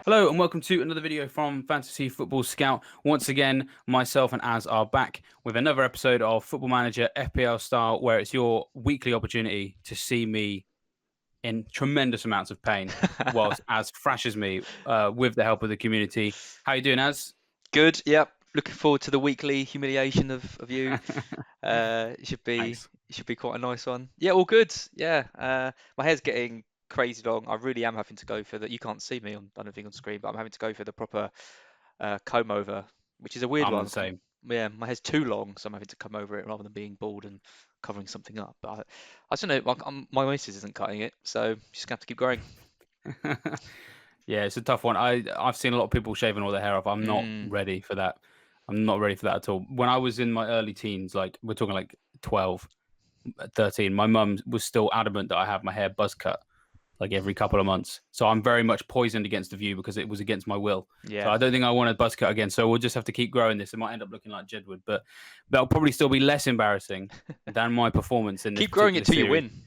Hello and welcome to another video from Fantasy Football Scout. Once again, myself and Az are back with another episode of Football Manager FPL Style, where it's your weekly opportunity to see me in tremendous amounts of pain, whilst Az thrashes me with the help of the community. How you doing, Az? Good. Yep. Looking forward to the weekly humiliation of you. It should be Thanks. it should be quite a nice one. Yeah, all good. Yeah. My hair's getting crazy long. I really am having to go for the. You can't see me on, I don't think, on screen, but I'm having to go for the proper comb over, which is a weird I'm one. the same. Yeah, my hair's too long, so I'm having to comb over it rather than being bald and covering something up. But I don't know. My missus isn't cutting it, so just gonna have to keep growing. Yeah, it's a tough one. I've seen a lot of people shaving all their hair off. I'm not Mm, ready for that. I'm not ready for that at all. When I was in my early teens, like we're talking like 12, 13, my mum was still adamant that I have my hair buzz cut like every couple of months. So I'm very much poisoned against the view because it was against my will. So yeah. I don't think I want a buzz cut again. So we'll just have to keep growing this. It might end up looking like Jedward, but that'll probably still be less embarrassing than my performance in this Keep growing particular it till you series. win.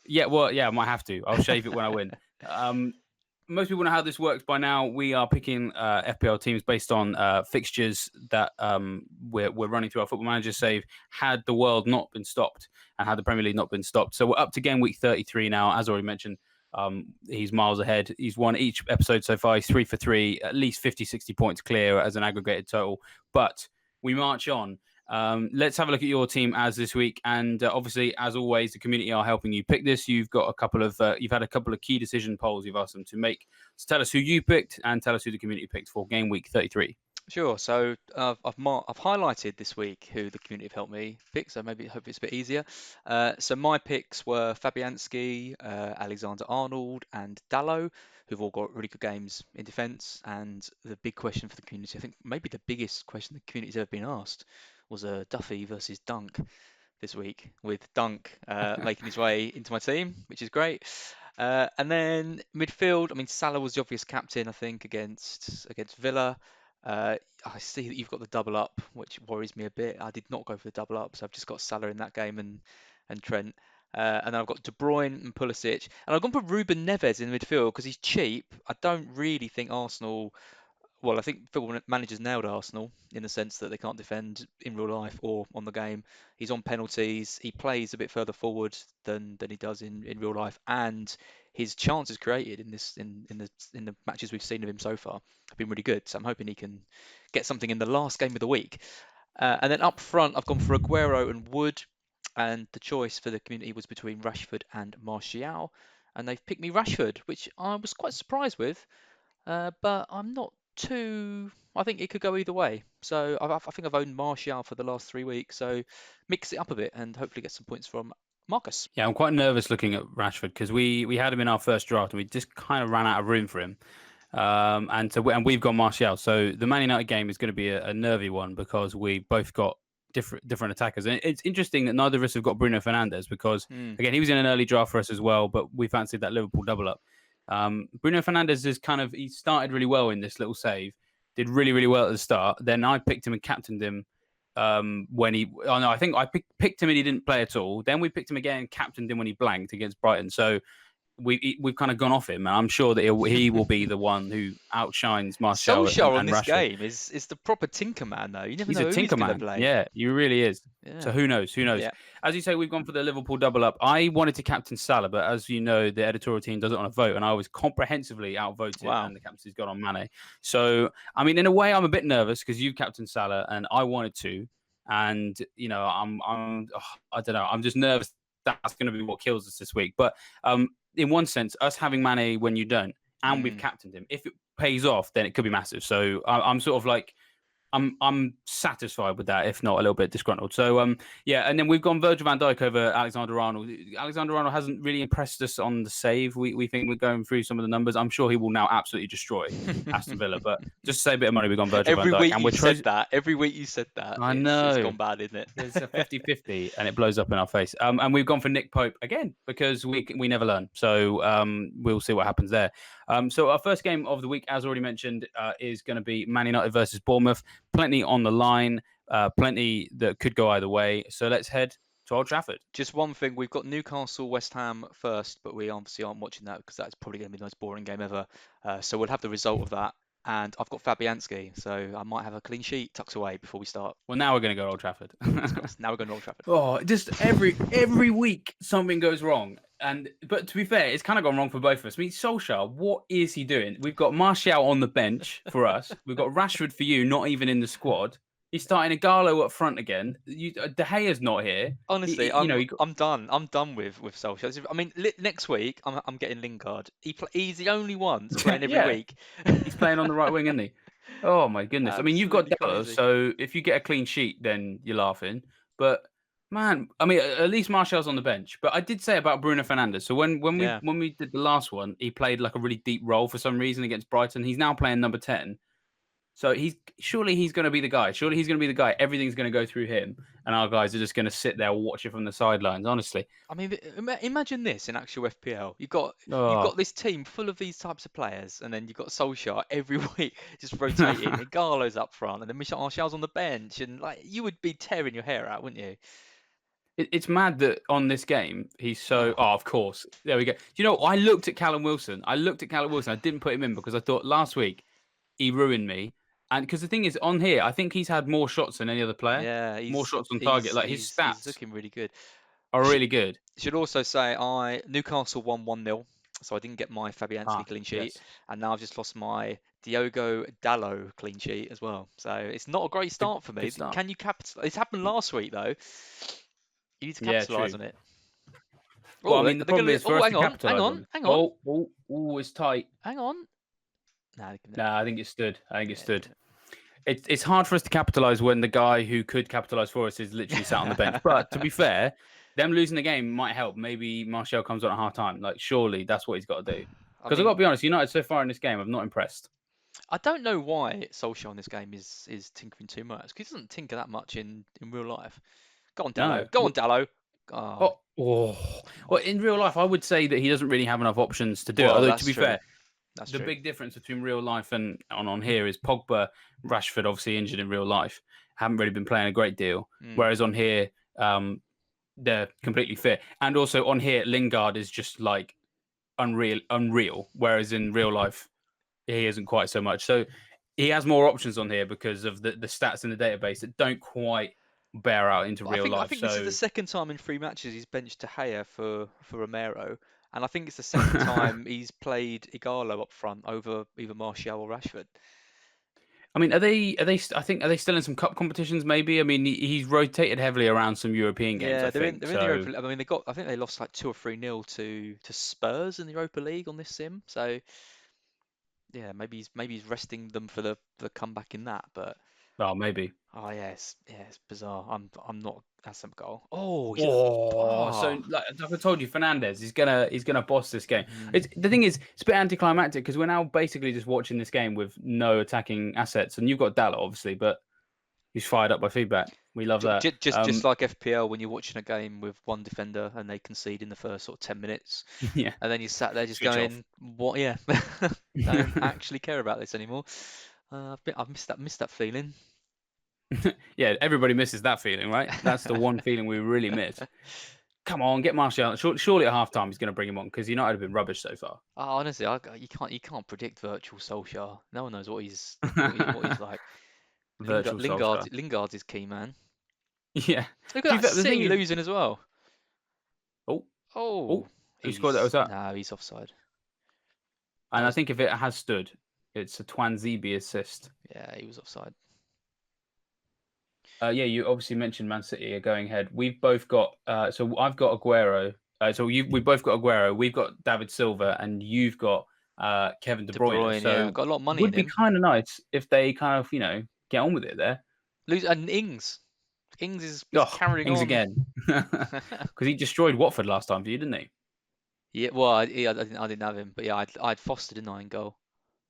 Yeah, well, yeah, I might have to. I'll shave it when I win. Um, Most people know how this works by now. We are picking FPL teams based on fixtures that we're running through our Football Manager save. Had the world not been stopped and had the Premier League not been stopped, so we're up to game week 33 now. As already mentioned, he's miles ahead. He's won each episode so far. He's 3 for 3, at least 50, 60 points clear as an aggregated total. But we march on. Let's have a look at your team as this week, and obviously, as always, the community are helping you pick this. You've got a couple of you've had a couple of key decision polls you've asked them to make. So tell us who you picked and tell us who the community picked for game week 33. Sure. So I've highlighted this week who the community have helped me pick. So maybe hope it's a bit easier. So my picks were Fabianski, Alexander Arnold, and Dallo, who've all got really good games in defence. And the big question for the community, I think maybe the biggest question the community's ever been asked, was Duffy versus Dunk this week, with Dunk making his way into my team, which is great. And then midfield, I mean, Salah was the obvious captain, I think, against Villa. I see that you've got the double up, which worries me a bit. I did not go for the double up, so I've just got Salah in that game and Trent. And then I've got De Bruyne and Pulisic. And I've gone for Ruben Neves in midfield because he's cheap. I don't really think Arsenal. Well, I think football managers nailed Arsenal in the sense that they can't defend in real life or on the game. He's on penalties. He plays a bit further forward than he does in real life, and his chances created in the matches we've seen of him so far have been really good. So I'm hoping he can get something in the last game of the week. And then up front, I've gone for Aguero and Wood, and the choice for the community was between Rashford and Martial, and they've picked me Rashford, which I was quite surprised with. But I'm not too. I think it could go either way. So I think I've owned Martial for the last 3 weeks. So mix it up a bit and hopefully get some points from Marcus. Yeah, I'm quite nervous looking at Rashford because we had him in our first draft and we just kind of ran out of room for him. And we've got Martial. So the Man United game is going to be a nervy one because we both got different attackers. And it's interesting that neither of us have got Bruno Fernandes because Hmm. again he was in an early draft for us as well, but we fancied that Liverpool double up. Bruno Fernandes is he started really well in this little save, did really well at the start. Then I picked him and captained him when he. Oh no, I think I picked him and he didn't play at all. Then we picked him again, and captained him when he blanked against Brighton. So we've kind of gone off him, and I'm sure that he will be the one who outshines Martial Solskjaer on and this Rashford. game is the proper tinker man though. You never He's a know who he's tinker going to man. blame. Yeah, he really is. So Yeah. who knows? Who knows? Yeah. As you say, we've gone for the Liverpool double up. I wanted to captain Salah, but as you know, the editorial team does it on a vote, and I was comprehensively outvoted, Wow. and the captaincy's gone on Mane. So, I mean, in a way, I'm a bit nervous because you've captained Salah, and I wanted to, and you know, I don't know. I'm just nervous that's going to be what kills us this week. But in one sense, us having Mane when you don't, and we've Hmm. captained him, if it pays off, then it could be massive. So I'm sort of like I'm satisfied with that, if not a little bit disgruntled. So yeah, and then we've gone Virgil van Dijk over Alexander Arnold. Alexander Arnold hasn't really impressed us on the save. We think we're going through some of the numbers. I'm sure he will now absolutely destroy Aston Villa. But just to save a bit of money, we've gone Virgil van Every Dijk, week and you've said that. Every week you said that. I It's know. gone bad, isn't it? It's a 50-50 and it blows up in our face. And we've gone for Nick Pope again because we never learn. So we'll see what happens there. So our first game of the week, as already mentioned, is going to be Man United versus Bournemouth. Plenty on the line, plenty that could go either way. So let's head to Old Trafford. Just one thing, we've got Newcastle, West Ham first, but we obviously aren't watching that because that's probably going to be the most boring game ever. So we'll have the result of that. And I've got Fabianski, so I might have a clean sheet tucked away before we start. Well, now we're going to go to Old Trafford. Now we're going to Old Trafford. Oh, just every week something goes wrong. But to be fair, it's kind of gone wrong for both of us. I mean, Solskjaer, what is he doing? We've got Martial on the bench for us. We've got Rashford for you, not even in the squad. He's starting Igalo up front again. De Gea's not here. Honestly, I'm done. I'm done with Solskjaer. I mean, next week I'm getting Lingard. He's the only one that's playing every week. He's playing on the right wing, isn't he? Oh my goodness! I mean, you've got Dallas, so if you get a clean sheet, then you're laughing. But man, I mean, at least Martial's on the bench. But I did say about Bruno Fernandes. So when we did the last one, he played like a really deep role for some reason against Brighton. He's now playing number 10. So surely he's going to be the guy. Surely he's going to be the guy. Everything's going to go through him, and our guys are just going to sit there watch it from the sidelines. Honestly, I mean, imagine this in actual FPL. You've got this team full of these types of players, and then you've got Solskjaer every week just rotating. Igalo's up front, and then Martial's on the bench, and like you would be tearing your hair out, wouldn't you? It's mad that on this game he's so. Oh, of course. There we go. You know, I looked at Callum Wilson. I didn't put him in because I thought last week he ruined me. And because the thing is, on here, I think he's had more shots than any other player. Yeah, more shots on target. Like his stats he's looking really good. Are really good. Should also say Newcastle won 1-0, so I didn't get my Fabianski clean sheet, yes. and now I've just lost my Diogo Dalot clean sheet as well. So it's not a great start for me. Can you capitalize? It's happened last week though. You need to capitalize on it. Well, I mean, the problem is for us to capitalize on. Hang on. Oh, it's tight. Hang on. I think it stood. It's hard for us to capitalise when the guy who could capitalise for us is literally sat on the bench. But to be fair, them losing the game might help. Maybe Martial comes on at half time. Like, surely that's what he's got to do. Because I've got to be honest, United so far in this game, I'm not impressed. I don't know why Solskjaer in this game is tinkering too much. Because he doesn't tinker that much in real life. Go on, Dalot. No. Go on, Dalot. Well, in real life, I would say that he doesn't really have enough options to do it. Although, to be fair, the big difference between real life and on here is Pogba, Rashford, obviously injured in real life, haven't really been playing a great deal. Whereas on here, they're completely fit. And also on here, Lingard is just like unreal. Whereas in real life, he isn't quite so much. So he has more options on here because of the stats in the database that don't quite bear out into real life. I think this is the second time in 3 matches he's benched De Gea for Romero. And I think it's the second time he's played Igalo up front over either Martial or Rashford. I mean, are they still in some cup competitions? Maybe. I mean, he's rotated heavily around some European games. Yeah, they're in the Europa. I mean, I think they lost like 2 or 3-0 to Spurs in the Europa League on this sim. So yeah, maybe he's resting them for the comeback in that. But maybe. Oh yeah, it's bizarre. I'm not. That's some goal. So like I told you, Fernandes is gonna boss this game. The thing is, it's a bit anticlimactic because we're now basically just watching this game with no attacking assets, and you've got Dalot obviously, but he's fired up by feedback. We love that. Just like FPL when you're watching a game with one defender and they concede in the first sort of 10 minutes, yeah, and then you sat there just going, what? Yeah, don't actually care about this anymore. I've missed that feeling. Yeah, everybody misses that feeling, right? That's the one feeling we really miss. Come on, get Martial. Surely at halftime he's going to bring him on because United have been rubbish so far. Oh, honestly, you can't predict virtual Solskjaer. No one knows what he's like. Lingard's is key, man. Yeah. Look at that City losing as well. Oh. Who scored that? Was that? No, he's offside. And I think if it has stood, it's a Twanzebe assist. Yeah, he was offside. Yeah, you obviously mentioned Man City are going ahead. We've both got. So I've got Aguero. We both got Aguero. We've got David Silva, and you've got Kevin De Bruyne. So got a lot of money. It would be kind of nice if they kind of get on with it there. And Ings is carrying Ings on again because he destroyed Watford last time for you, didn't he? Yeah. Well, I didn't have him, but yeah, I'd Foster, didn't I, in goal.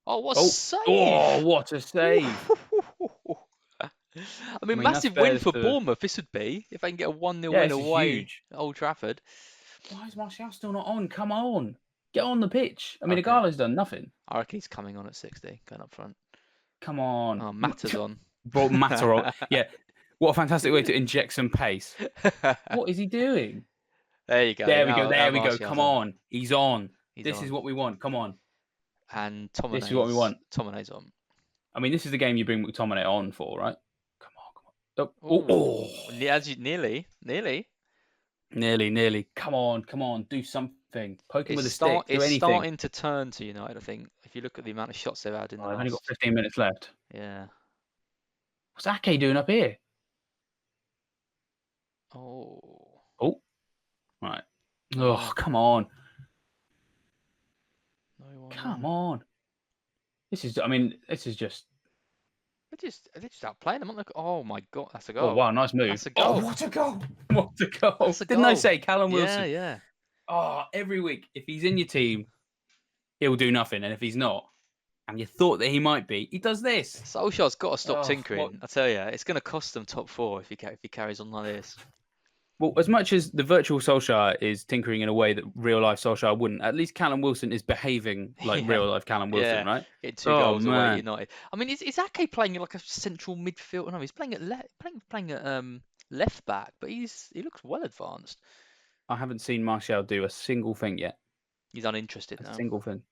Oh, what a save! Oh, what a save! I mean, massive win for Bournemouth. This would be if they can get a 1-0 win away at Old Trafford. Why is Martial still not on? Come on, get on the pitch. I mean, Igalo's done nothing. I reckon he's coming on at 60, going up front. Come on. Oh, Mata's on. Brought Mata on. Yeah, What a fantastic way to inject some pace. What is he doing? There you go. There we go. Now There we go. Martial's Come on. He's on. He's This is on. what we want. Come on. And This is what we want. Tomane's on. I mean, this is the game you bring McTominay on for, right? Come on. Nearly. Nearly. Come on. Do something. Poke him with a stick. Do It's anything. starting to turn to United, I think. If you look at the amount of shots they've had in the They've last... only got 15 minutes left. Yeah. What's Ake doing up here? Oh. Right. Oh, come on. No, Come on. This is just... They're just outplaying them. Oh my God, that's a Oh, goal. wow, nice move. That's a goal. Oh, what a goal. What a goal. That's a Didn't I goal. say Callum Wilson? Yeah. Oh, every week, if he's in your team, he'll do nothing. And if he's not, and you thought that he might be, he does this. Solskjaer's got to stop Oh, tinkering. what- I tell you, it's going to cost them top 4 if he carries on like this. Well, as much as the virtual Solskjaer is tinkering in a way that real life Solskjaer wouldn't, at least Callum Wilson is behaving like Yeah. real life Callum Wilson, right? Getting 2 goals away at United. I mean, is Ake playing like a central midfield? No, he's playing at left back, but he looks well advanced. I haven't seen Martial do a single thing yet. He's uninterested now. A single thing.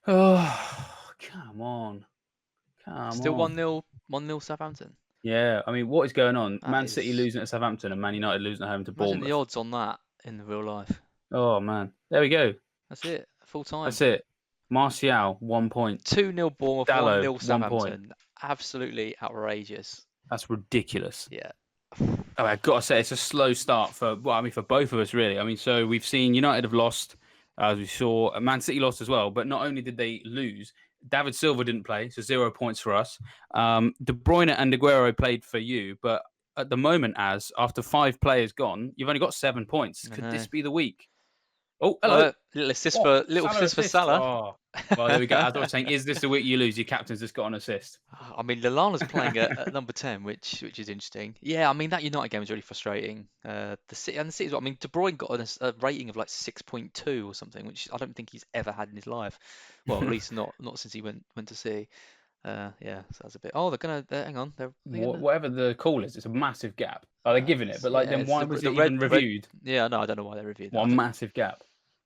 Oh, come on. Still 1-0 Southampton. Yeah, I mean, what is going on? That Man City is- losing at Southampton and Man United losing at home to Imagine Bournemouth. the odds on that in the real life. Oh, man. There we go. That's it. Full time. That's it. Martial, 1 point. 2-0 Bournemouth, Dalot, 1-0 1 Southampton. point. Absolutely outrageous. That's ridiculous. Yeah. Oh, I've got to say, it's a slow start for both of us, really. I mean, so we've seen United have lost, as we saw. Man City lost as well, but not only did they lose, David Silva didn't play, so 0 points for us. De Bruyne and Aguero played for you, but at the moment, after 5 players gone, you've only got 7 points. Could this be the week? Oh, hello. Little assist for Salah. Oh, well, there we go. As I was saying, is this the week you lose? Your captain's just got an assist. I mean, Lallana's playing at number 10, which is interesting. Yeah, I mean, that United game was really frustrating. The City as well. I mean, De Bruyne got a rating of like 6.2 or something, which I don't think he's ever had in his life. Well, at least not since he went to City. Yeah, so that's a bit. Oh, hang on. Whatever the call is, it's a massive gap. They're giving it, but then why was it even reviewed? Yeah, no, I don't know why they reviewed that. What a massive gap.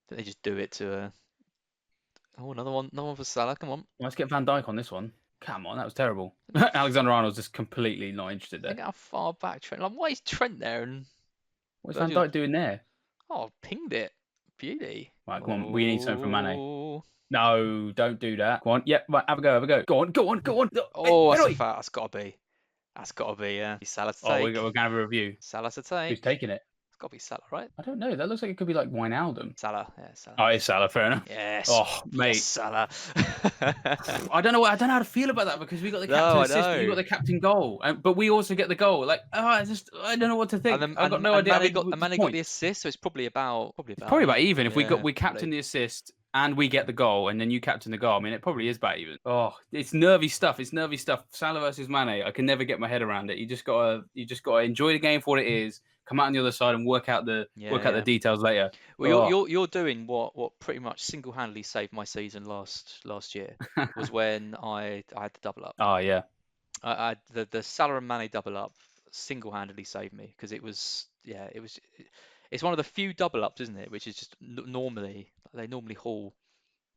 They just do it to. Oh, another one for Salah. Come on. Let's get Van Dijk on this one. Come on, that was terrible. Alexander-Arnold's just completely not interested there. Look how far back Trent. Like, why is Trent there? And what's Van Dijk doing there? Oh, pinged it. Beauty. Right, come on. We need something from Mane. No, don't do that. Go on. Yep, right, have a go. Go on. Oh, that's a foul. That's got to be, yeah. Salah to take. Oh, we're going to have a review. Salah to take. Who's taking it? It's got to be Salah, right? I don't know. That looks like it could be like Wijnaldum. Salah, yeah, Salah. Oh, it's Salah, fair enough. Yes. Oh, mate. Yes, Salah. I don't know how to feel about that because we got the captain assist, we got the captain goal, but we also get the goal. Like, I don't know what to think. I've got no idea. Mane got the assist, so it's probably about even. If we captain the assist and we get the goal, and then you captain the goal. I mean, it probably is about even. Oh, it's nervy stuff. Salah versus Mane. I can never get my head around it. You just gotta enjoy the game for what it is. Come out on the other side and work out the details later. Well, you're doing what pretty much single-handedly saved my season last year was when I had the double up. Oh yeah. I the Salah and Mane double up single-handedly saved me because it's one of the few double ups, isn't it? Which is just they normally haul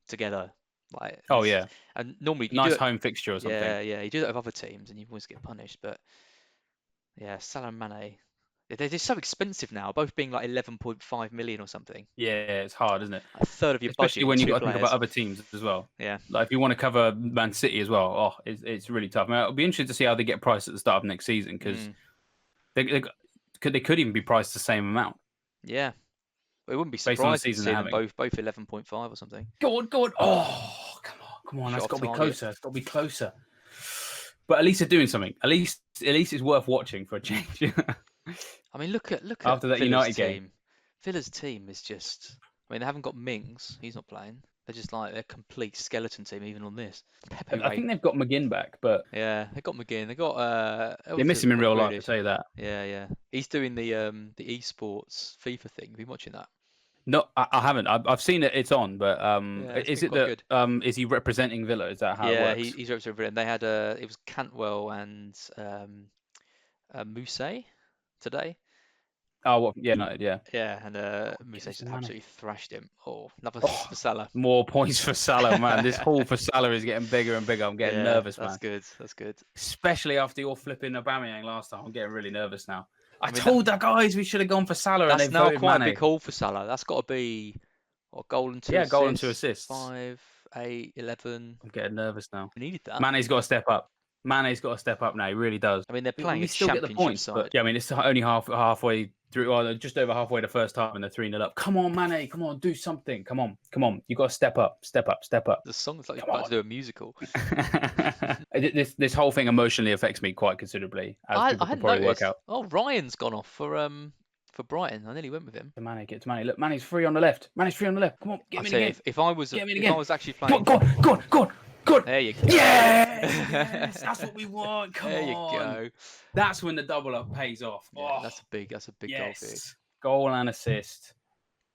together. Like, oh yeah. And normally nice home fixture or something. Yeah. You do that with other teams and you always get punished. But yeah, Salah and Mane. They're just so expensive now, both being like 11.5 million or something. Yeah, it's hard, isn't it? A third of your especially budget. When you got to think about other teams as well. Yeah. Like if you want to cover Man City as well, it's really tough. I mean, it'll be interesting to see how they get priced at the start of next season because they could even be priced the same amount. Yeah. Well, it wouldn't be surprising to see them both 11.5 or something. Go on. Oh, come on. That's got to be closer. But at least they're doing something. At least it's worth watching for a change. I mean, look at after that Villa's United team. game. Villa's team is just. I mean, they haven't got Mings. He's not playing. They're just like a complete skeleton team, even on this. I think they've got McGinn back, but yeah, they got McGinn. They got. They miss him in real life. I'll tell you that. Yeah. He's doing the esports FIFA thing. Have you been watching that? No, I haven't. I've seen it. It's on, but is it that good. Is he representing Villa? Is that how it works? Yeah, he's representing Villa. And they had it was Cantwell and Mousse today. Oh, what? Yeah, United, yeah. Yeah, and Mousse Goodness, just Mane. absolutely thrashed him. Oh, another Oh, for Salah. more points for Salah, man. This haul for Salah is getting bigger and bigger. I'm getting Yeah, nervous, that's man. good. That's good. Especially after your flipping Aubameyang last time. I'm getting really nervous now. I mean, told the guys we should have gone for Salah and they that's now voted quite a Mane. big haul for Salah. That's got to be what, goal and 2 Yeah, assists. goal and 2 assists. 5, 8, 11. I'm getting nervous now. We needed that. Mane's got to step up. Mane's got to step up now. He really does. I mean, they're playing We a still get the championship points, side. but yeah, I mean, it's only halfway through, or just over halfway the first half, and they're 3-0 up. Come on, Mane. Come on, do something. Come on. You got to step up. Step up. The song's like you're about to do a musical. This whole thing emotionally affects me quite considerably, as people can probably work out. Oh, Ryan's gone off for Brighton. I nearly went with him. Mane, get to Mane. Look, Mane's free on the left. Mane's free on the left. Come on, get him in again. If I was actually playing, Go on. There you go. Yes, that's what we want. Come on. There you go. That's when the double up pays off. Yeah, Oh, that's a big goal for you. Goal and assist.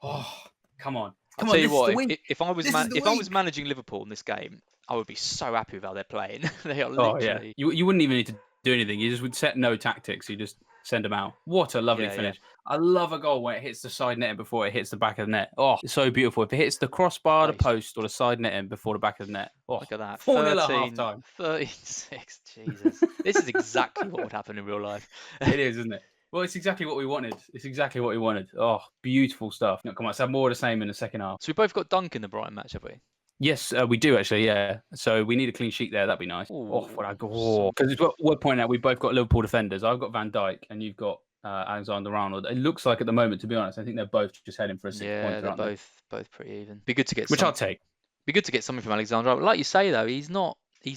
Oh, come on. I'll tell you what, if I was managing Liverpool in this game, I would be so happy with how they're playing. They are literally. You wouldn't even need to do anything. You just would set no tactics. You just send them out. What a lovely finish. I love a goal where it hits the side netting before it hits the back of the net. Oh, it's so beautiful. If it hits the crossbar, the post, or the side netting before the back of the net. Oh, look at that. 4-0 at half time. 36. Jesus. This is exactly what would happen in real life. It is, isn't it? Well, it's exactly what we wanted. Oh, beautiful stuff. No, come on, let's have more of the same in the second half. So we both got Dunk in the Brighton match, have we? Yes, we do actually, yeah. So we need a clean sheet there. That'd be nice. Because we're pointing out we both got Liverpool defenders. I've got Van Dijk and you've got Alexander-Arnold. It looks like at the moment, to be honest, I think they're both just heading for a 6 pointer. Yeah, they're both pretty even. Be good to get I'll take. Be good to get something from Alexander. Like you say though, he's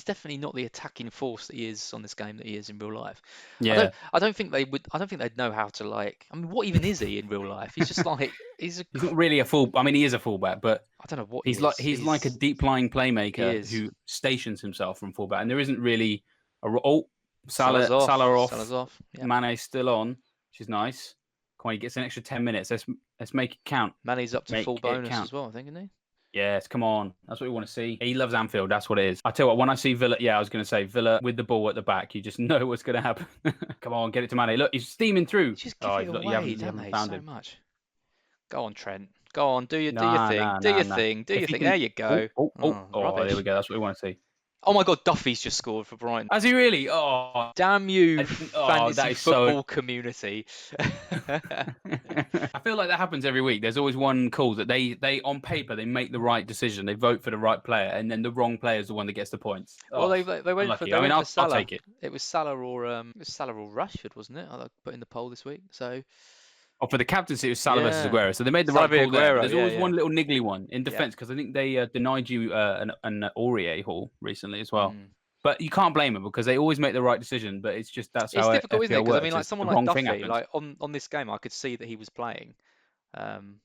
definitely not the attacking force that he is on this game that he is in real life. Yeah. I don't think they'd know how to what even is he in real life? He's just like he's not really a full. I mean, he is a fullback, but I don't know what he's like. He's like a deep lying playmaker who stations himself from fullback, and there isn't really a. Salah's off. Salah's off. Yeah. Mane's still on, which is nice. Come on, he gets an extra 10 minutes. Let's make it count. Mane's up to full bonus as well, I think, isn't he? Yes, come on. That's what we want to see. He loves Anfield. That's what it is. I tell you what, when I see Villa, I was going to say Villa with the ball at the back, you just know what's going to happen. Come on, get it to Mane. Look, he's steaming through. Just give it away, you haven't found him. Much. Go on, Trent. Go on, do your thing. There you go. There we go. That's what we want to see. Oh my God, Duffy's just scored for Brighton. Has he really? Oh, damn you, fantasy football community. I feel like that happens every week. There's always one call that they on paper they make the right decision. They vote for the right player, and then the wrong player is the one that gets the points. Well, they went for. I'll take it. It was Salah or Rashford, wasn't it? I put in the poll this week. So. Oh, for the captaincy, it was Salah versus Aguero. So they made the right call there. There's always one little niggly one in defence because I think they denied you an Aurier haul recently as well. But you can't blame them because they always make the right decision. But it's just that's how difficult, isn't it? Because I mean, like someone like Duffy, like on this game, I could see that he was playing, and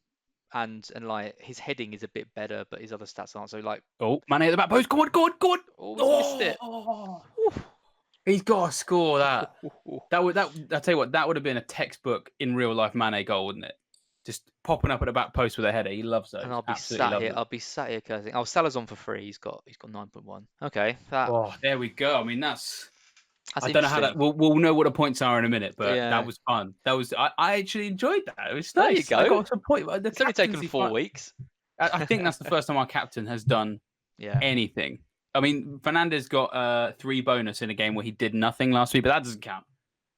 like his heading is a bit better, but his other stats aren't. So like, Mane at the back post. Go on. Oh, missed it. He's got to score that. I'll tell you what, that would have been a textbook in real life Mane goal, wouldn't it? Just popping up at the back post with a header. He loves those. And I'll be sat here cursing. Oh, Salah's on for free. He's got 9.1. Okay. There we go. I mean, I don't know how that. We'll know what the points are in a minute, but that was fun. I actually enjoyed that. It was nice. There you go. I got some point. It's only taken 4 weeks. I think that's the first time our captain has done anything. I mean, Fernandes got 3 bonus in a game where he did nothing last week, but that doesn't count.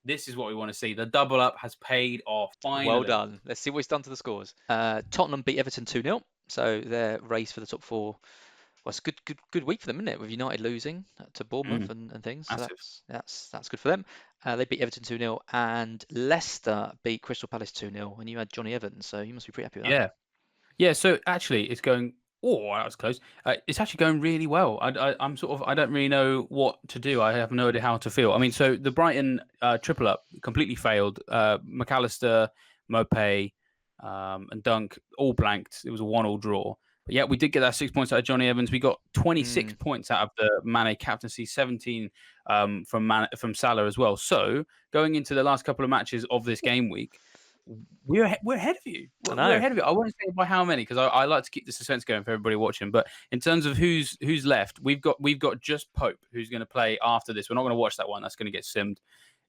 This is what we want to see. The double up has paid off. Finally. Well done. Let's see what he's done to the scores. Tottenham beat Everton 2-0, so their race for the top 4. Well, it's a good week for them, isn't it? With United losing to Bournemouth and things. So that's good for them. They beat Everton 2-0, and Leicester beat Crystal Palace 2-0, and you had Johnny Evans, so you must be pretty happy with that. Yeah. So actually, it's going. Oh, that was close. It's actually going really well. I'm sort of. I don't really know what to do. I have no idea how to feel. I mean, so the Brighton triple up completely failed. McAllister, Mopé, and Dunk all blanked. It was a 1-1 draw. But yeah, we did get that 6 points out of Johnny Evans. We got 26 points out of the Mane captaincy, 17 from Salah as well. So going into the last couple of matches of this game week, we're ahead of you. We're ahead of you. I won't say by how many because I like to keep the suspense going for everybody watching. But in terms of who's left, we've got just Pope who's going to play after this. We're not going to watch that one. That's going to get simmed.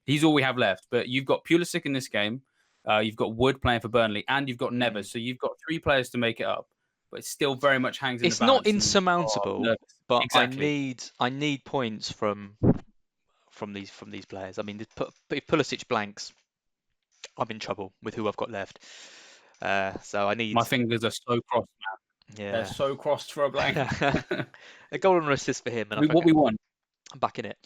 He's all we have left. But you've got Pulisic in this game. You've got Wood playing for Burnley, and you've got Neves. So you've got 3 players to make it up. But it still very much hangs in the It's not balance. insurmountable, but exactly. I need points from these players. I mean, if Pulisic blanks, I'm in trouble with who I've got left. So I need. My fingers are so crossed, man. Yeah. They're so crossed for a blank. A goal and an assist for him, and what we want. I'm back in it.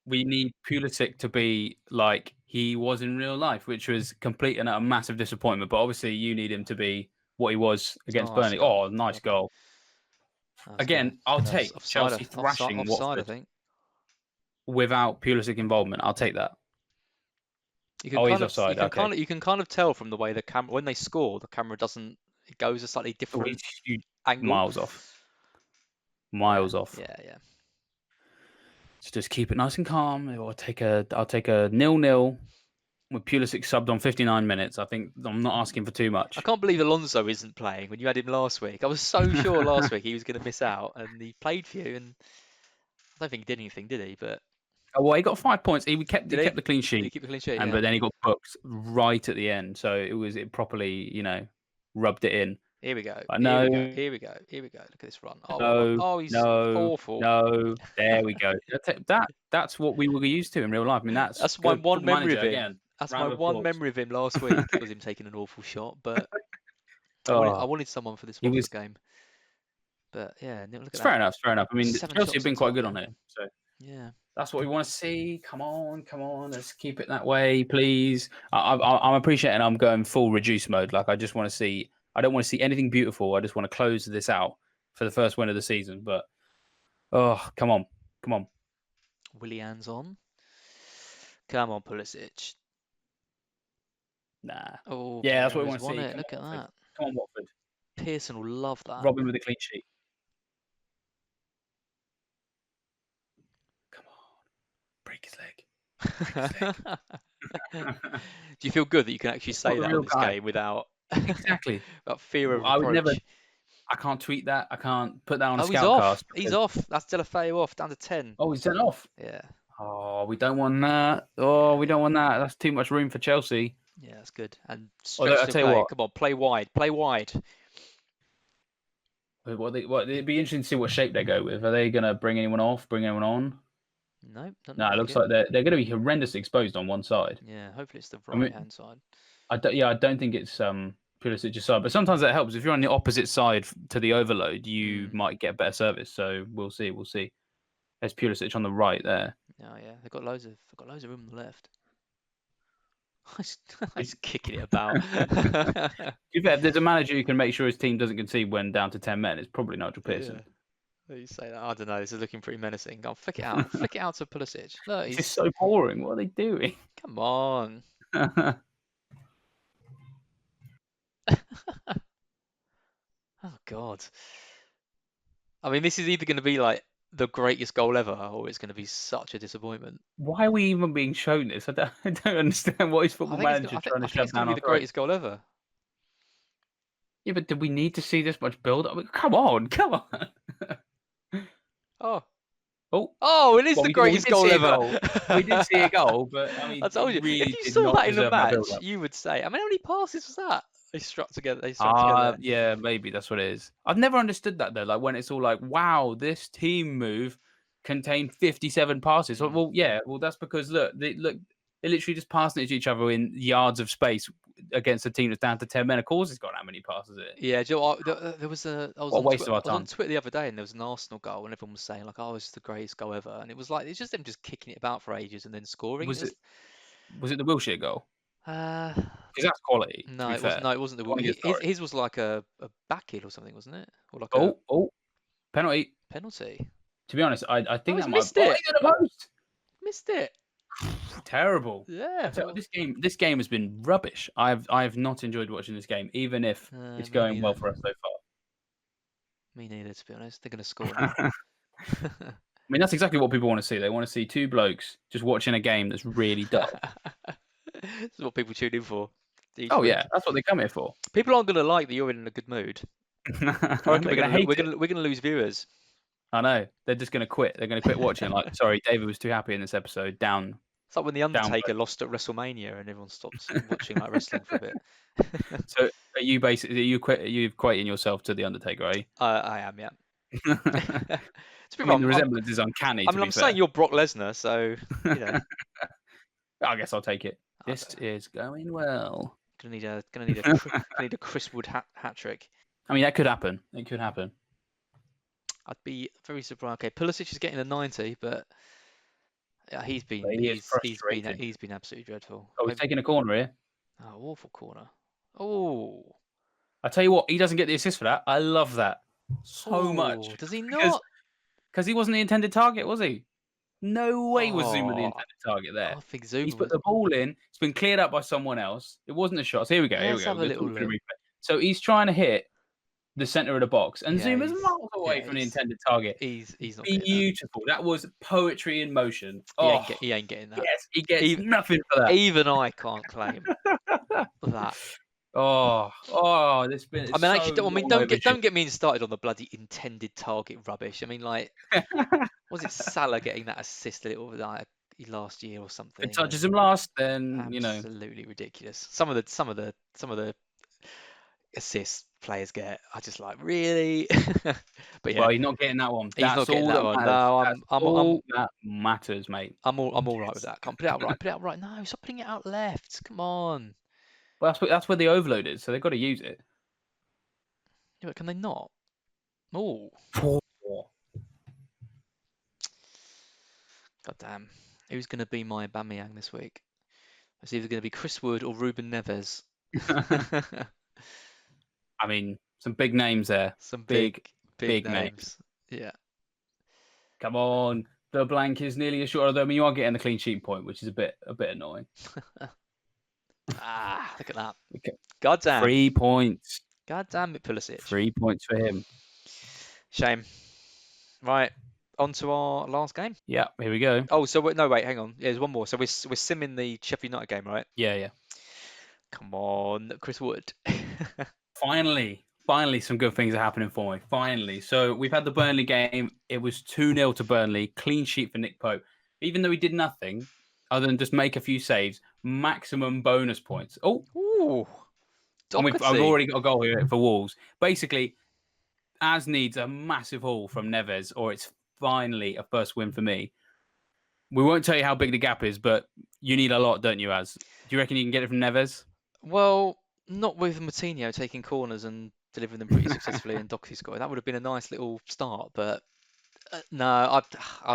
We need Pulisic to be like he was in real life, which was complete and a massive disappointment. But obviously, you need him to be what he was against Burnley. Oh, nice goal. Again, I'll take Chelsea thrashing offside, Watford. I think. Without Pulisic involvement. I'll take that. He's offside. You can kind of tell from the way the camera, when they score, the camera doesn't. It goes a slightly different angle. Miles off. Yeah. So just keep it nice and calm. I'll take a 0-0 with Pulisic subbed on 59 minutes. I think I'm not asking for too much. I can't believe Alonso isn't playing when you had him last week. I was so sure last week he was going to miss out, and he played for you. And I don't think he did anything, did he? But well, he got 5 points. He kept the clean sheet. Did he keep the clean sheet? But then he got booked right at the end. So it properly, rubbed it in. Here we go. No. Here we go. Look at this run. He's awful. No. There we go. That's what we were used to in real life. I mean, that's my one memory of him. Again. That's my one memory of him last week. Was him taking an awful shot, but I wanted someone for this game. But yeah, look at it's fair enough. I mean, Chelsea have been quite good on it. So yeah, that's what we want to see. Come on. Let's keep it that way, please. I'm appreciating. I'm going full reduce mode. Like I just want to see. I don't want to see anything beautiful. I just want to close this out for the first win of the season. But come on. Willian's on. Come on, Pulisic. Nah. Oh, yeah, that's what we want to see. Look at that. Come on, Watford. Pearson will love that. Robin with a clean sheet. Come on. Break his leg. Do you feel good that you can actually say that on this game without exactly without fear of reproach? I would never. I can't tweet that. I can't put that on a Scoutcast. He's off. That's Delafeu off, down to 10. Oh, he's sent off? Yeah. Oh, we don't want that. We don't want that. That's too much room for Chelsea. Yeah, that's good. And stretch the play. Come on, play wide. It'd be interesting to see what shape they go with. Are they going to bring anyone off, bring anyone on? No. No, it looks like they're going to be horrendously exposed on one side. Yeah, hopefully it's the right-hand side. I don't think it's Pulisic's side, but sometimes that helps. If you're on the opposite side to the overload, you might get better service. So we'll see. There's Pulisic on the right there. Oh yeah, they've got loads of room on the left. He's kicking it about. If there's a manager who can make sure his team doesn't concede when down to 10 men, it's probably Nigel Pearson. Yeah. You say that? I don't know. This is looking pretty menacing. I'll flick it out. Flick it out to Pulisic. Look, It's so boring. What are they doing? Come on. Oh God. I mean, this is either going to be like the greatest goal ever, or it's going to be such a disappointment. Why are we even being shown this? I don't understand what is football manager trying to shove down our throat. It's going to be the greatest goal ever. Yeah, but do we need to see this much build? I mean, come on. Oh, it is the greatest goal ever. We did see a goal, but I mean, I told you, really if you saw that in the match, you would say, I mean, how many passes was that? They struck together. Yeah, maybe that's what it is. I've never understood that though. Like when it's all like, wow, this team move contained 57 passes. Well, that's because look, they're literally just passing it to each other in yards of space against a team that's down to 10 men. Of course, it's got how many passes in it. Yeah, Joe, there was I was on Twitter the other day, and there was an Arsenal goal, and everyone was saying like, "Oh, this is the greatest goal ever," and it was like it's just them just kicking it about for ages and then scoring. Was it the Wilshere goal? Because that's quality. No, it wasn't. No, it wasn't the Wilshere. His was like a back heel or something, wasn't it? Or like penalty. Penalty. To be honest, I think that missed it. Missed it. Terrible. Yeah. So this game has been rubbish. I've not enjoyed watching this game, even if it's going well for us so far. Me neither, to be honest. They're going to score now. I mean, that's exactly what people want to see. They want to see two blokes just watching a game that's really dull. This is what people tune in for. Yeah, that's what they come here for. People aren't going to like that you're in a good mood. I reckon we're going to lose viewers. I know. They're just going to quit. They're going to quit watching. Like, sorry, David was too happy in this episode. Down It's like when the Down Undertaker lost at WrestleMania and everyone stopped watching like wrestling for a bit. So are you basically you've equating yourself to the Undertaker, are you? I am, yeah. I To be mean, the wrong, resemblance is uncanny. To be I'm fair, saying you're Brock Lesnar, so you know. I guess I'll take it. This is going well. Gonna need a Chris Wood hat trick. I mean, that could happen. It could happen. I'd be very surprised. Okay, Pulisic is getting a 90, but yeah, But he is frustrating. he's been absolutely dreadful. Oh, he's taking a corner here. Oh, awful corner. Oh, I tell you what, he doesn't get the assist for that. I love that so much. Does he not? Because he wasn't the intended target, was he? No way was Zuma the Oh, intended target there. I think Zuma He's put was. the ball in. It's been cleared up by someone else. It wasn't a shot. So here we go. Let's have a little look. So he's trying to hit the center of the box, and Yeah, Zuma's miles away from the intended target. He's not getting Beautiful. That was poetry in motion. that. He ain't getting that. Yes, he gets nothing for that. Even I can't claim that. Oh, this been. I mean, actually, don't get me started on the bloody intended target rubbish. I mean, like, was it Salah getting that assist a little like last year or something? If it touches him last, then absolutely ridiculous. Some of the assists players get, I just like really. But yeah, well, he's not getting that one. He's not getting that one. No, all that matters, mate. I'm all right with that. Can't put it out right. Put it out right. No, stop putting it out left. Come on. Well, that's where the overload is, so they've got to use it. Yeah, but can they not? Oh. God damn. Who's going to be my Aubameyang this week? It's either going to be Chris Wood or Ruben Neves. I mean, some big names there. Some big names. Yeah. Come on. The blank is nearly as short. I mean, you are getting the clean sheet point, which is a bit annoying. Look at that. Okay. God damn. 3 points. God damn it, Pulisic. 3 points for him. Shame. Right. On to our last game. Yeah, here we go. Oh, so no, wait, hang on. Yeah, there's one more. So we're simming the Sheffield United game, right? Yeah. Come on, Chris Wood. Finally, some good things are happening for me. Finally. So we've had the Burnley game. It was 2-0 to Burnley. Clean sheet for Nick Pope. Even though he did nothing other than just make a few saves, maximum bonus points. Oh. Ooh. I've already got a goal here for Wolves. Basically, Az needs a massive haul from Neves, or it's finally a first win for me. We won't tell you how big the gap is, but you need a lot, don't you, Az? Do you reckon you can get it from Neves? Well, not with Moutinho taking corners and delivering them pretty successfully and Doherty scoring. That would have been a nice little start, but no, I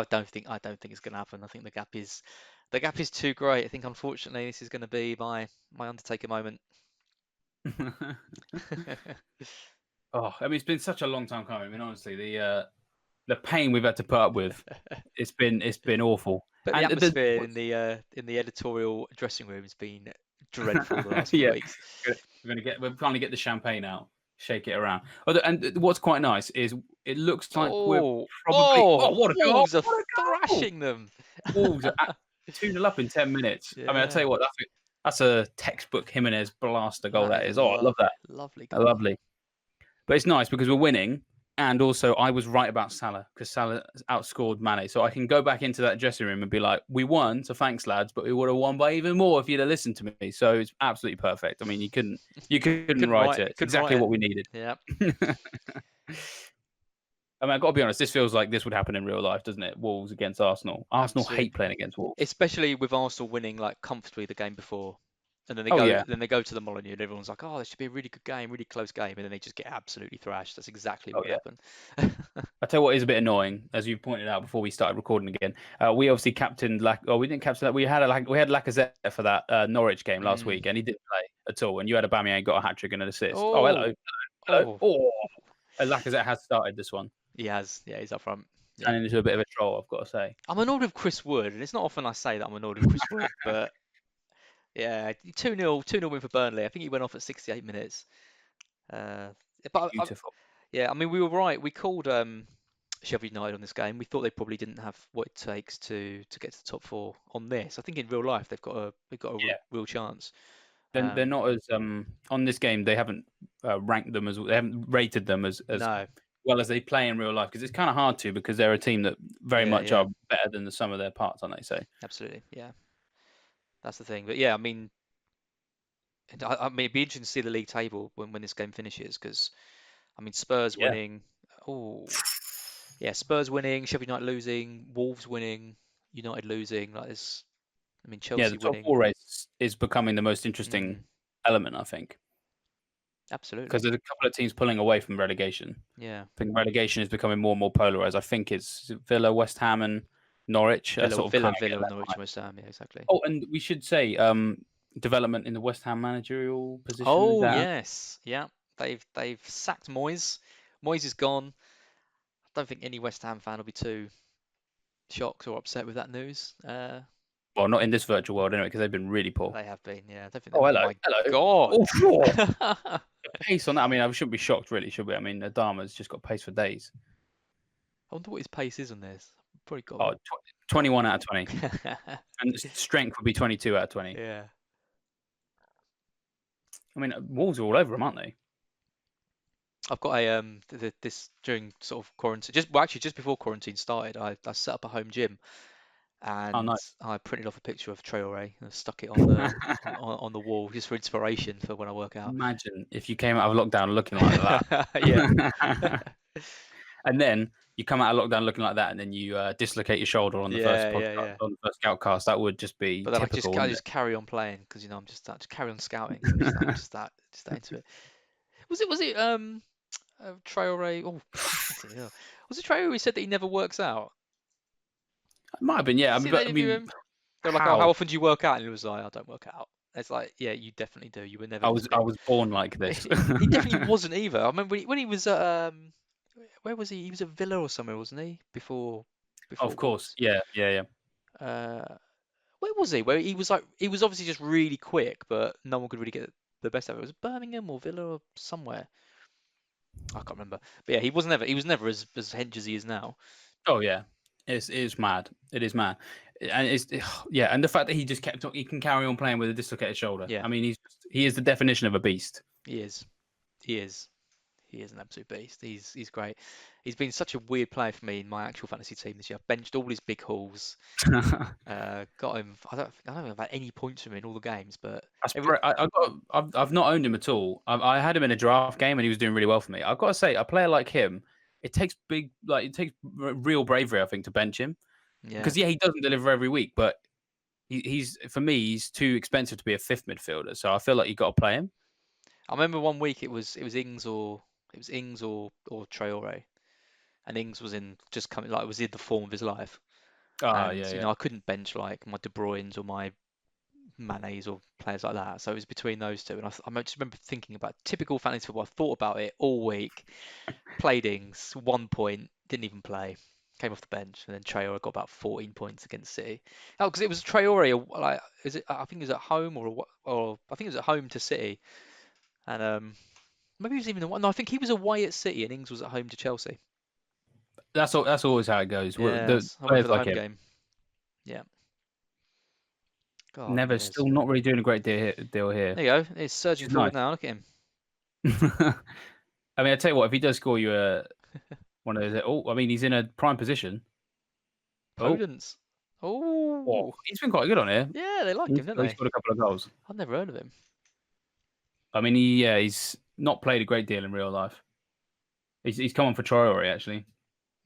don't think it's going to happen. I think the gap is too great. I think unfortunately this is going to be my Undertaker moment. I mean, it's been such a long time coming. I mean, honestly, the pain we've had to put up with, it's been awful. But the atmosphere in the editorial dressing room has been dreadful the last few weeks. We'll finally get the champagne out, shake it around. And what's quite nice is it looks like we're probably what a goal! Wolves are thrashing them. Wolves are 2-0 up in 10 minutes. Yeah. I mean, I tell you what, that's a textbook Jimenez blaster goal. That is. I love that. Lovely goal. Lovely. But it's nice because we're winning. And also, I was right about Salah because Salah outscored Mane. So I can go back into that dressing room and be like, we won, so thanks, lads, but we would have won by even more if you'd have listened to me. So it's absolutely perfect. I mean, you couldn't write it. It's exactly what we needed. Yeah. I mean, I've got to be honest, this feels like this would happen in real life, doesn't it? Wolves against Arsenal. Arsenal hate playing against Wolves. Especially with Arsenal winning like comfortably the game before. And then they go to the Molineux and everyone's like, oh, this should be a really good game, really close game. And then they just get absolutely thrashed. That's exactly what happened. I tell you what is a bit annoying, as you pointed out before we started recording again. We obviously captained, we didn't captain that. We had Lacazette for that Norwich game last week, and he didn't play at all. And you had Aubameyang got a hat-trick and an assist. Oh, hello. And Lacazette has started this one. He has. Yeah, he's up front. Turning into a bit of a troll, I've got to say. I'm annoyed with Chris Wood, and it's not often I say that I'm annoyed with Chris Wood, but... Yeah, 2-0 win for Burnley. I think he went off at 68 minutes. Beautiful. I mean, we were right. We called Sheffield United on this game. We thought they probably didn't have what it takes to get to the top four on this. I think in real life they've got a real chance. They're not as on this game. They haven't ranked them they haven't rated them as well as they play in real life, because it's kind of hard to, because they're a team that very much are better than the sum of their parts, aren't they? So absolutely, yeah. That's the thing. But yeah, I mean, it'd be interesting to see the league table when this game finishes, because I mean, Spurs Yeah. winning. Oh, yeah, Spurs winning, Sheffield United losing, Wolves winning, United losing. Like this, I mean, Yeah, the Chelsea top winning. 4 race is becoming the most Mm, interesting element, I think, because absolutely. there's a couple of teams pulling away from relegation. Yeah. I think relegation is becoming more and more polarized. I think it's Villa, West Ham, and Norwich are Villa, sort of Villa, kind of Villa, getting and left Norwich, behind. and West Ham. Yeah, exactly. Oh, and we should say development in the West Ham managerial position is Oh that. yes, yeah. They've sacked Moyes. Moyes is gone. I don't think any West Ham fan will be too shocked or upset with that news. Well, not in this virtual world anyway, because they've been really poor. They have been. Yeah, I don't think. Oh, Oh hello, my hello. God. Oh, sure. The pace on that. I mean, I shouldn't be shocked, really, should we? I mean, Adama's just got pace for days. I wonder what his pace is on this. Probably got Oh, 21 out of 20. a. And strength would be 22 out of 20. Yeah. I mean, Wolves are all over him, aren't they? I've got a this during sort of quarantine. Just before quarantine started, I set up a home gym, Oh, and nice. I printed off a picture of Traore and stuck it on the on the wall just for inspiration for when I work out. Imagine if you came out of lockdown looking like Yeah. that. And then you come out of lockdown looking like that, and then you dislocate your shoulder on the first Yeah, podcast, yeah, yeah. on the first Scoutcast. That would just be But then typical, I wouldn't just it? carry on playing because I'm just carry on scouting. I'm just that into it. Was it Traore? Oh, bloody hell. Was it Traore who said that he never works out? It might have been, yeah. Did I you mean, see that but I interview? mean, Him? They were like, "Oh, how how? often do you work out?" And he was like, "I don't work out." It's like, yeah, you definitely do. You were never I this was I fit. was born like this. He definitely wasn't either. I remember when he was at where was he? He was at Villa or somewhere, wasn't he? Before Of course, Wolves. yeah, yeah, yeah. Uh, where was he? Where he was like he was obviously just really quick, but no one could really get the best of it. Was it Birmingham or Villa or somewhere? I can't remember. But yeah, he was never as hench as he is now. Oh yeah, it is mad. It is mad, and it's yeah, and the fact that he just kept on, he can carry on playing with a dislocated shoulder. Yeah, I mean, he is the definition of a beast. he is. He is. He is an absolute beast. He's great. He's been such a weird player for me in my actual fantasy team this year. I've benched all his big hauls. Got him. I don't think I've had any points from him in all the games, but I've not owned him at all. I had him in a draft game and he was doing really well for me. I've got to say, a player like him, it takes real bravery, I think, to bench him yeah. because yeah, he doesn't deliver every week, but he's for me, he's too expensive to be a fifth midfielder. So I feel like you got to play him. I remember one week it was Ings or Traore, and Ings was in just coming like was in the form of his life, Ah, and yeah, yeah. I couldn't bench like my De Bruyne's or my Mane's or players like that. So it was between those two, and I just remember thinking about typical fantasy football. I thought about it all week. Played Ings, 1 point, didn't even play. Came off the bench, and then Traore got about 14 points against City. Oh, because it was Traore, like, is it? I think it was at home or I think it was at home to City, and maybe he was even the one. No, I think he was away at City, and Ings was at home to Chelsea. That's always how it goes. The Yes, I went for players the like home him game. Yeah. God, never, Menez. still not really doing a great deal here, There you go. It's which surging is forward nice. now. Look at him. I mean, I tell you what, if he does score you one of those, oh, I mean, he's in a prime position. Oh, Podence. Oh, he's been quite good on here. yeah, they like him, don't He they? scored a couple of goals. I've never heard of him. I mean, he's not played a great deal in real life. He's come on for Traore actually.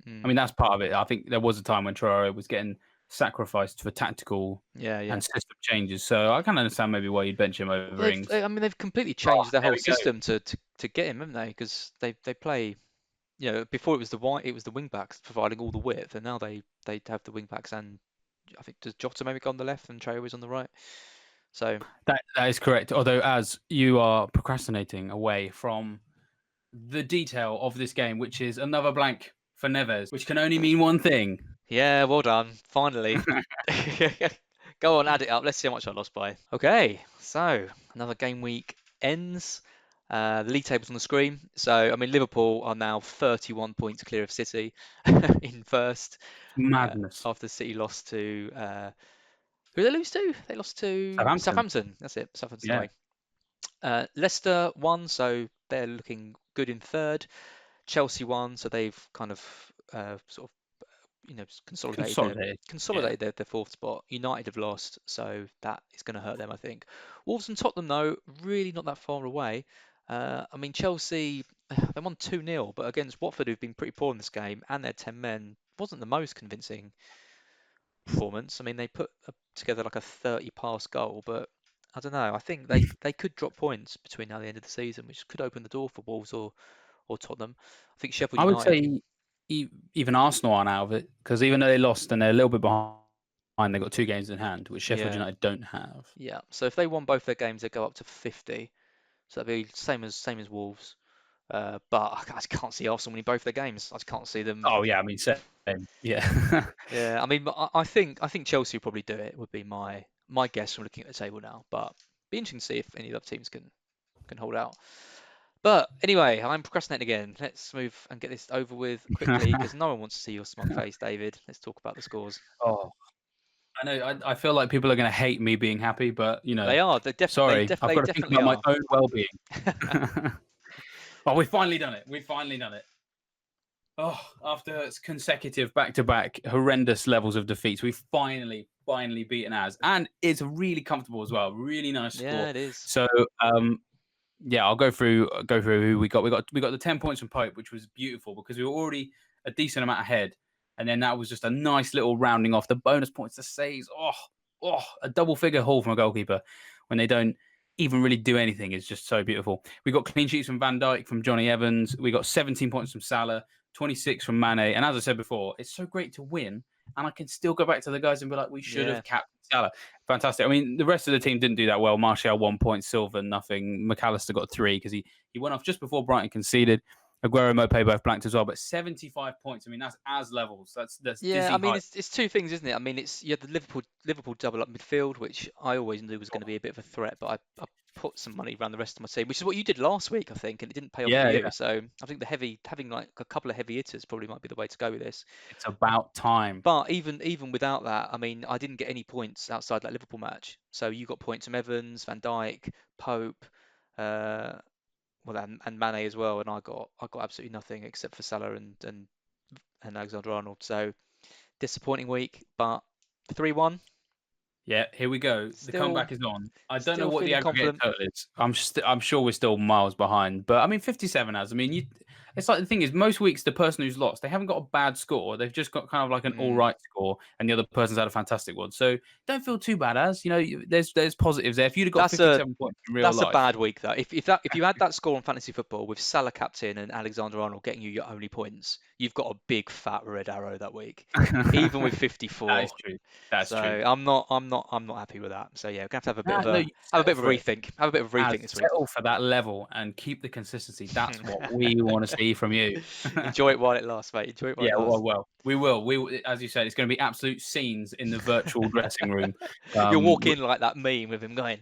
I mean, Mm. that's part of it. I think there was a time when Traore was getting sacrificed for tactical Yeah, yeah. and system changes. So I can understand maybe why you'd bench him over Ings. I mean, they've completely Oh, changed their there whole we go. system to get him, haven't they? Because they play, before it was the wing backs providing all the width, and now they have the wing backs and I think does Jota maybe go on the left and Traore's on the right. So That is correct. Although, as you are procrastinating away from the detail of this game, which is another blank for Neves, which can only mean one thing. yeah, well done. Finally. Go on, add it up. Let's see how much I lost by. Okay, so another game week ends. The league table's on the screen. So, I mean, Liverpool are now 31 points clear of City in first Madness. after City lost to who did they lose to? They lost to Southampton. Southampton. That's it, Southampton Yeah. away. Leicester won, so they're looking good in third. Chelsea won, so they've kind of sort of consolidated their fourth spot. United have lost, so that is going to hurt them, I think. Wolves and Tottenham, though, really not that far away. I mean, Chelsea, they won 2-0, but against Watford, who've been pretty poor in this game, and their 10 men, wasn't the most convincing performance. I mean, they put together like a 30-pass goal, but I don't know. I think they could drop points between now and the end of the season, which could open the door for Wolves or Tottenham. I think Sheffield I would United. say even Arsenal aren't out of it, because even though they lost and they're a little bit behind, they've got 2 games in hand, which Sheffield Yeah, United don't have. yeah. So if they won both their games, they go up to 50. So that'd be same as Wolves. But I just can't see Arsenal winning both their games. I just can't see them. Oh yeah, I mean same. Yeah. Yeah, I mean, I think Chelsea will probably do it. Would be my guess from looking at the table now. But be interesting to see if any other teams can hold out. But anyway, I'm procrastinating again. Let's move and get this over with quickly because no one wants to see your smug face, David. Let's talk about the scores. Oh, I know. I feel like people are going to hate me being happy, but They are. sorry, I've got to think definitely about my are. own well-being. Oh, we've finally done it. We've finally done it. Oh, after consecutive back-to-back horrendous levels of defeats, we've finally beaten Az, and it's really comfortable as well. Really nice score. Yeah, it is. So, yeah, I'll go through who we got. We got the 10 points from Pope, which was beautiful because we were already a decent amount ahead, and then that was just a nice little rounding off. The bonus points, the saves. Oh, a double-figure haul from a goalkeeper when they don't even really do anything is just so beautiful. We got clean sheets from Van Dijk, from Johnny Evans. We got 17 points from Salah, 26 from Mane. And as I said before, it's so great to win. And I can still go back to the guys and be like, we should have capped Salah. Fantastic. I mean, the rest of the team didn't do that well. Martial, 1 point. Silva, nothing. McAllister got 3 because he went off just before Brighton conceded. Aguero, Mopé both blanked as well, but 75 points. I mean, that's as levels. That's Yeah, I mean, height. it's two things, isn't it? I mean, you had the Liverpool double up midfield, which I always knew was going to be a bit of a threat, but I put some money around the rest of my team, which is what you did last week, I think, and it didn't pay off for you. Yeah. So I think having like a couple of heavy hitters probably might be the way to go with this. It's about time. But even without that, I mean, I didn't get any points outside that Liverpool match. So you got points from Evans, Van Dijk, Pope, and Mane as well, and I got absolutely nothing except for Salah and Alexander-Arnold. So disappointing week, but 3-1. Yeah, here we go. The comeback is on. I don't know what the aggregate total is. I'm sure we're still miles behind, but I mean 57 as. I mean, it's like the thing is, most weeks the person who's lost, they haven't got a bad score. They've just got kind of like an all right score, and the other person's had a fantastic one. So don't feel too bad as. There's positives there. If you'd have got 57 points in real life, that's a bad week though. If you had that score on fantasy football with Salah captain and Alexander-Arnold getting you your only points, you've got a big fat red arrow that week, even with 54. That is true. That's true. I'm not happy with that. So yeah, we're gonna have to have a bit of a rethink. Have a bit of a rethink this week. Settle for that level and keep the consistency. That's what we want to see from you. Enjoy it while it lasts, mate. Enjoy it while it lasts. Well, we will. As you said, it's going to be absolute scenes in the virtual dressing room. You'll walk in like that meme with him going.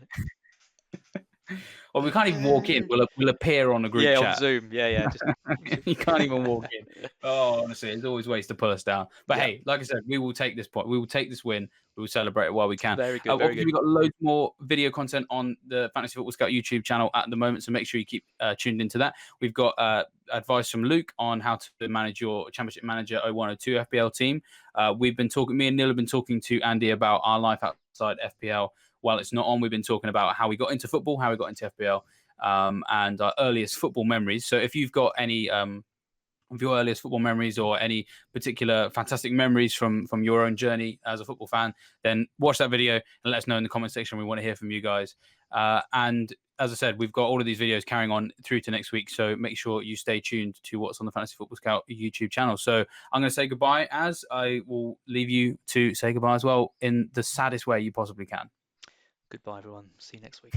Well, we can't even walk in. We'll appear on a group chat. Yeah, on Zoom. Yeah. You can't even walk in. Oh, honestly, there's always ways to pull us down. But hey, like I said, we will take this point. We will take this win. We will celebrate it while we can. Very good. Obviously, we've got loads more video content on the Fantasy Football Scout YouTube channel at the moment, so make sure you keep tuned into that. We've got advice from Luke on how to manage your Championship Manager 0102 FPL team. Me and Neil have been talking to Andy about our life outside FPL. While it's not on, we've been talking about how we got into football, how we got into FPL, and our earliest football memories. So if you've got any of your earliest football memories or any particular fantastic memories from your own journey as a football fan, then watch that video and let us know in the comment section. We want to hear from you guys. And as I said, we've got all of these videos carrying on through to next week. So make sure you stay tuned to what's on the Fantasy Football Scout YouTube channel. So I'm going to say goodbye, as I will leave you to say goodbye as well in the saddest way you possibly can. Goodbye, everyone. See you next week.